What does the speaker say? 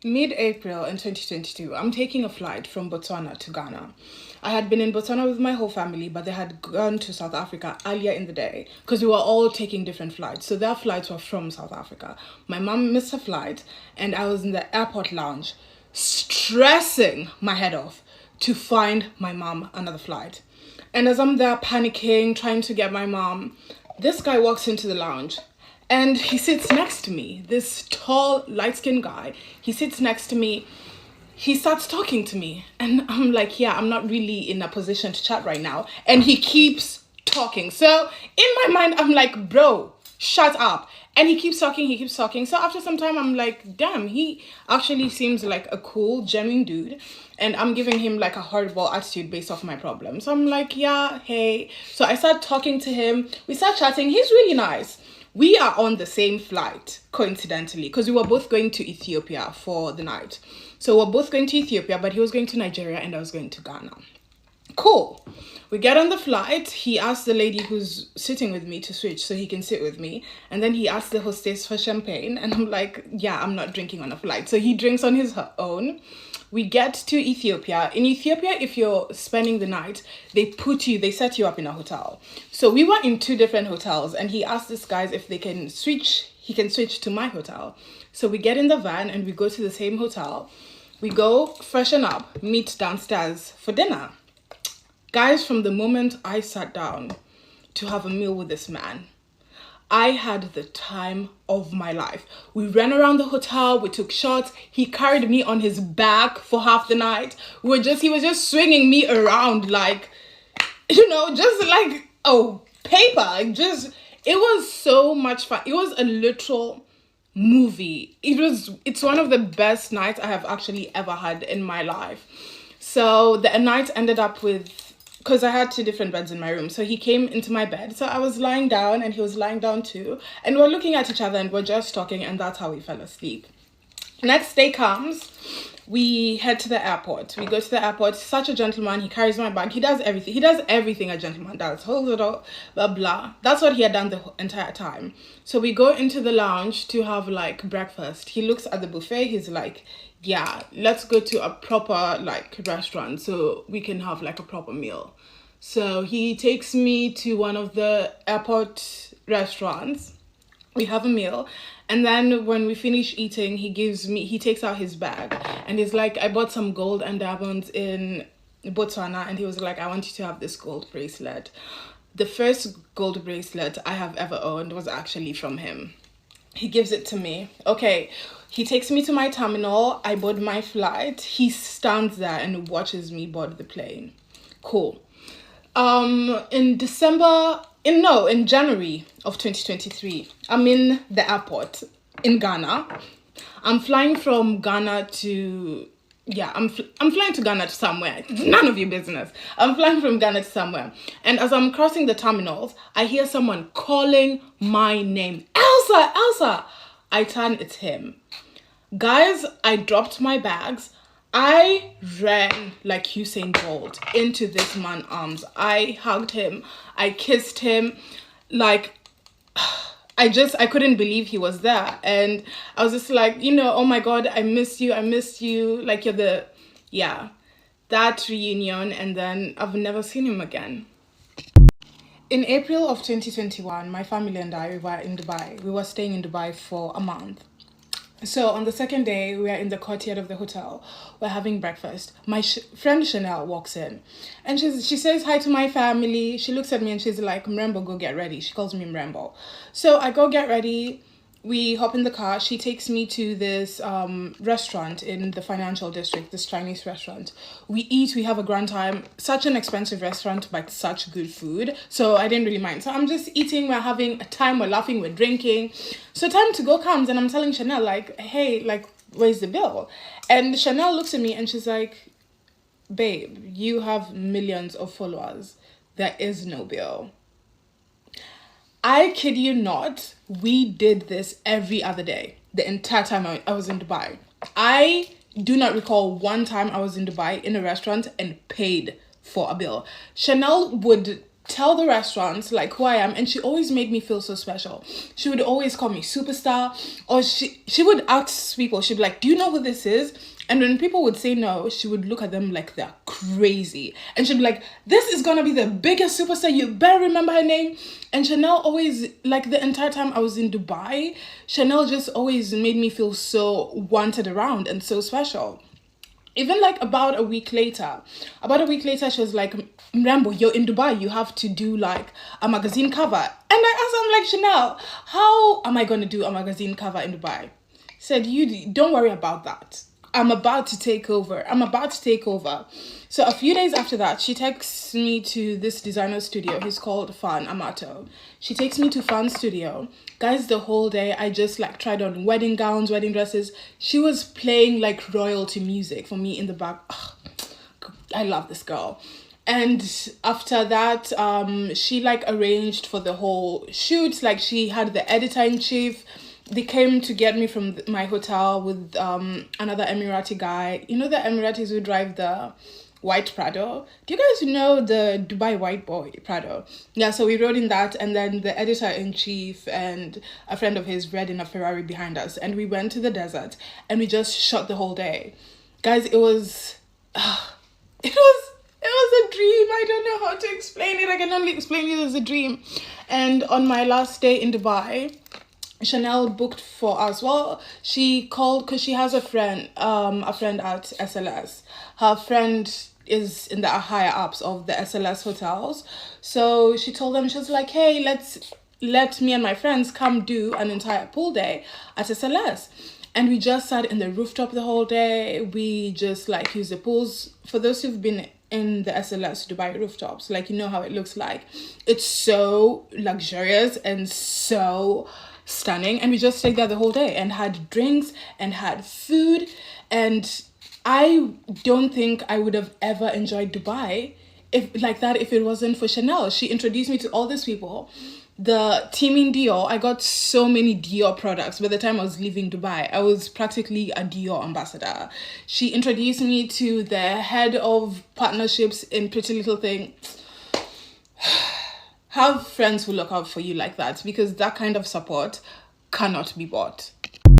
Mid-April in 2022, I'm taking a flight from Botswana to Ghana. I had been in Botswana with my whole family, but they had gone to South Africa earlier in the day because we were all taking different flights. So their flights were from South Africa. My mom missed her flight, and I was in the airport lounge stressing my head off to find my mom another flight. And as I'm there panicking, trying to get my mom, this guy walks into the lounge and he sits next to me. This tall, light-skinned guy. He sits next to me. He starts talking to me. And I'm like, yeah, I'm not really in a position to chat right now. And he keeps talking. So in my mind, I'm like, bro, shut up. And he keeps talking. So after some time, I'm like, damn, he actually seems like a cool, genuine dude. And I'm giving him like a horrible attitude based off my problem. So I'm like, yeah, hey. So I start talking to him. We start chatting. He's really nice. We are on the same flight, coincidentally, because we were both going to Ethiopia for the night. So we're both going to Ethiopia, but he was going to Nigeria and I was going to Ghana. Cool. We get on the flight. He asked the lady who's sitting with me to switch so he can sit with me. And then he asked the hostess for champagne. And I'm like, yeah, I'm not drinking on a flight. So he drinks on his own. We get to Ethiopia. In Ethiopia, if you're spending the night, they set you up in a hotel. So we were in two different hotels and he asked these guys if he can switch to my hotel. So we get in the van and we go to the same hotel. We go freshen up, meet downstairs for dinner. Guys, from the moment I sat down to have a meal with this man, I had the time of my life. We ran around the hotel, we took shots. He carried me on his back for half the night. He was just swinging me around like, just like, paper. It was so much fun. It was a literal movie. It's one of the best nights I have actually ever had in my life. So the night ended up with, because I had two different beds in my room. So he came into my bed. So I was lying down and he was lying down too. And we're looking at each other and we're just talking, and that's how we fell asleep. Next day comes, we head to the airport. We go to the airport. Such a gentleman. He carries my bag. He does everything. He does everything a gentleman does. Holds it all, blah, blah. That's what he had done the entire time. So we go into the lounge to have like breakfast. He looks at the buffet. He's like, yeah, let's go to a proper like restaurant so we can have like a proper meal. So he takes me to one of the airport restaurants. We have a meal. And then when we finish eating, he takes out his bag and he's like, I bought some gold and diamonds in Botswana. And he was like, I want you to have this gold bracelet. The first gold bracelet I have ever owned was actually from him. He gives it to me. Okay, he takes me to my terminal. I board my flight. He stands there and watches me board the plane. Cool. In January of 2023, I'm in the airport in Ghana. I'm flying from Ghana to, I'm flying to Ghana to somewhere. None of your business. I'm flying from Ghana to somewhere. And as I'm crossing the terminals, I hear someone calling my name. Elsa, Elsa. I turn, it's him. Guys, I dropped my bags. I ran like Usain Bolt into this man's arms. I hugged him. I kissed him. Like, I couldn't believe he was there. And I was just like, oh my God, I miss you. Like, that reunion. And then I've never seen him again. In April of 2021, my family and I were in Dubai. We were staying in Dubai for a month. So on the second day, we are in the courtyard of the hotel. We're having breakfast. My friend Chanel walks in and she says hi to my family. She looks at me and she's like, Mrembo, go get ready. She calls me Mrembo. So I go get ready. We hop in the car. She takes me to this restaurant in the financial district, this Chinese restaurant. We eat, we have a grand time. Such an expensive restaurant, but such good food. So I didn't really mind. So I'm just eating, we're having a time, we're laughing, we're drinking. So time to go comes and I'm telling Chanel like, hey, like, where's the bill? And Chanel looks at me and she's like, babe, you have millions of followers. There is no bill. I kid you not, we did this every other day, the entire time I was in Dubai. I do not recall one time I was in Dubai in a restaurant and paid for a bill. Chanel would tell the restaurants like who I am, and she always made me feel so special. She would always call me superstar, or she would ask people, she'd be like, do you know who this is? And when people would say no, she would look at them like they're crazy. And she'd be like, this is gonna be the biggest superstar, you better remember her name. And Chanel always, like the entire time I was in Dubai, Chanel just always made me feel so wanted around and so special. Even like about a week later, she was like, Rambo, you're in Dubai, you have to do like a magazine cover. And I asked her, I'm like, Chanel, how am I going to do a magazine cover in Dubai? Said, you don't worry about that. I'm about to take over. So a few days after that, she takes me to this designer studio. He's called Fan Amato. She takes me to Fan's studio. Guys, the whole day, I just like tried on wedding gowns, wedding dresses. She was playing like royalty music for me in the back. Ugh, I love this girl. And after that, she like arranged for the whole shoot. Like she had the editor-in-chief. They came to get me from my hotel with another Emirati guy. You know the Emiratis who drive the white Prado? Do you guys know the Dubai white boy Prado? Yeah, so we rode in that, and then the editor-in-chief and a friend of his rode in a Ferrari behind us, and we went to the desert and we just shot the whole day. Guys, it was a dream. I don't know how to explain it. I can only explain it as a dream. And on my last day in Dubai, Chanel booked for us. Well, she called because she has a friend at SLS. Her friend is in the higher ups of the SLS hotels. So she told them, she was like, hey, let me and my friends come do an entire pool day at SLS. And we just sat in the rooftop the whole day. We just like used the pools. For those who've been in the SLS Dubai rooftops, like, you know how it looks like. It's so luxurious and so stunning. And we just stayed there the whole day and had drinks and had food. And I don't think I would have ever enjoyed Dubai if it wasn't for Chanel. She introduced me to all these people. The team in Dior, I got so many Dior products. By the time I was leaving Dubai, I was practically a Dior ambassador. She introduced me to the head of partnerships in Pretty Little Thing. Have friends who look out for you like that, because that kind of support cannot be bought.